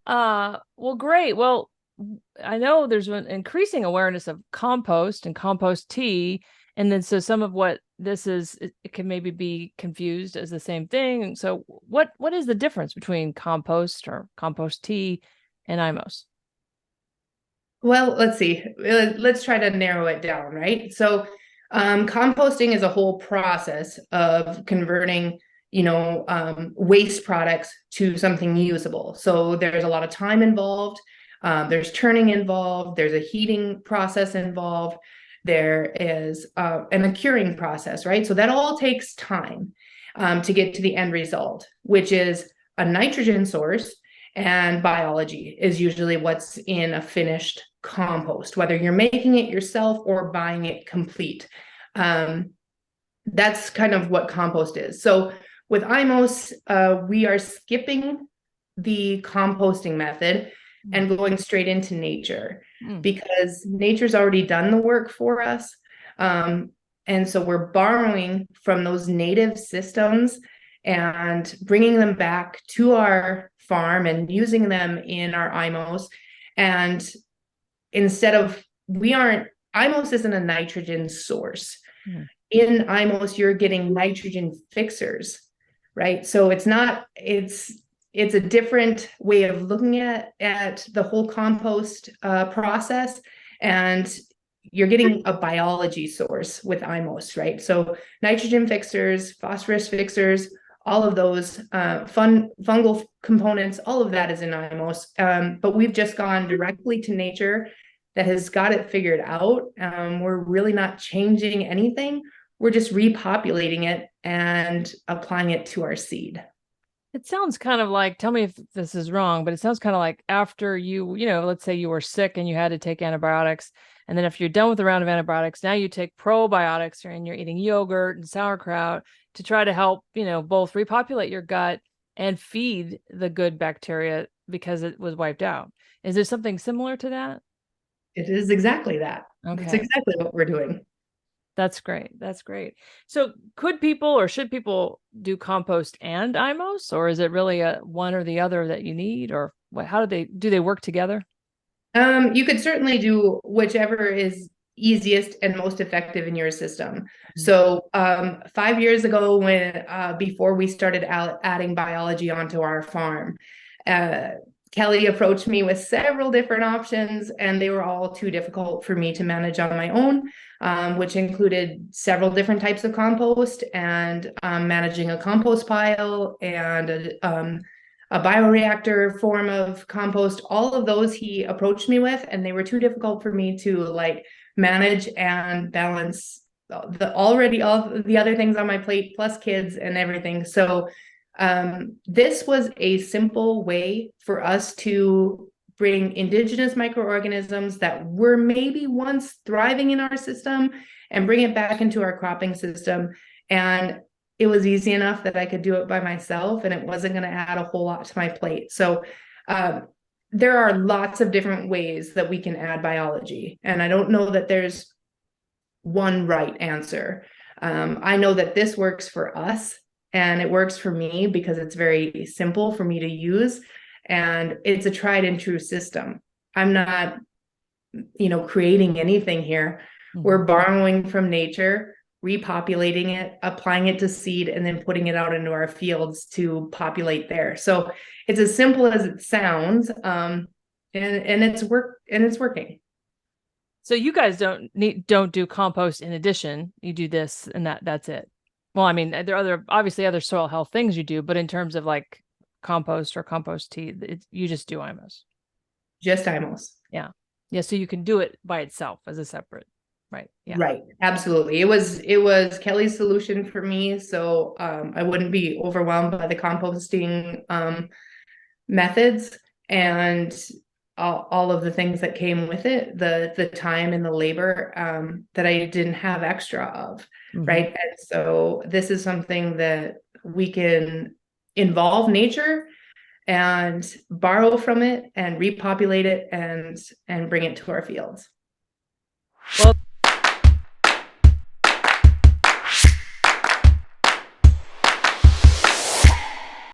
Well, great. Well, I know there's an increasing awareness of compost and compost tea. And then so some of what this is, it can maybe be confused as the same thing. So what is the difference between compost or compost tea and IMOs? Well, let's see. Let's try to narrow it down, right? So, composting is a whole process of converting, waste products to something usable. So there's a lot of time involved. There's turning involved. There's a heating process involved. There is and a curing process, right? So that all takes time to get to the end result, which is a nitrogen source, and biology is usually what's in a finished compost, whether you're making it yourself or buying it complete. Um, that's kind of what compost is. So with IMOS, we are skipping the composting method and going straight into nature Mm. because nature's already done the work for us. And so we're borrowing from those native systems and bringing them back to our farm and using them in our IMOs. And instead of, we aren't, IMOS isn't a nitrogen source. Mm. In IMOS, you're getting nitrogen fixers, right? So it's a different way of looking at the whole compost process, and you're getting a biology source with IMOS, right? So nitrogen fixers, phosphorus fixers, all of those fungal components, all of that is in IMOS. But we've just gone directly to nature that has got it figured out. We're really not changing anything. We're just repopulating it and applying it to our seed. It sounds kind of like, tell me if this is wrong, but it sounds kind of like after let's say you were sick and you had to take antibiotics. And then if you're done with the round of antibiotics, now you take probiotics and you're eating yogurt and sauerkraut to try to help, both repopulate your gut and feed the good bacteria because it was wiped out. Is there something similar to that? It is exactly that. That's Okay. exactly what we're doing. That's great. That's great. So could people or should people do compost and IMOS, or is it really a one or the other that you need, or what, how do they work together? You could certainly do whichever is easiest and most effective in your system. Mhm. So, 5 years ago, when before we started adding biology onto our farm, uh, Kelly approached me with several different options, and they were all too difficult for me to manage on my own, which included several different types of compost and managing a compost pile and a bioreactor form of compost. All of those he approached me with, and they were too difficult for me to like manage and balance already all the other things on my plate, plus kids and everything. So this was a simple way for us to bring indigenous microorganisms that were maybe once thriving in our system and bring it back into our cropping system. And it was easy enough that I could do it by myself, and it wasn't going to add a whole lot to my plate. So there are lots of different ways that we can add biology. And I don't know that there's one right answer. I know that this works for us and it works for me because it's very simple for me to use. And it's a tried and true system. I'm not, creating anything here. Mhm. We're borrowing from nature, repopulating it, applying it to seed, and then putting it out into our fields to populate there. So it's as simple as it sounds. And it's working. So you guys don't do compost in addition. You do this and that's it. Well, I mean, there are obviously other soil health things you do, but in terms of like compost or compost tea, you just do IMOs. Just IMOs. Yeah. Yeah. So you can do it by itself as a separate, right? Yeah. Right, absolutely. It was Kelly's solution for me, so I wouldn't be overwhelmed by the composting methods and all of the things that came with it, the time and the labor that I didn't have extra of, Hmm. right? And so this is something that we can involve nature and borrow from it and repopulate it and bring it to our fields. Well,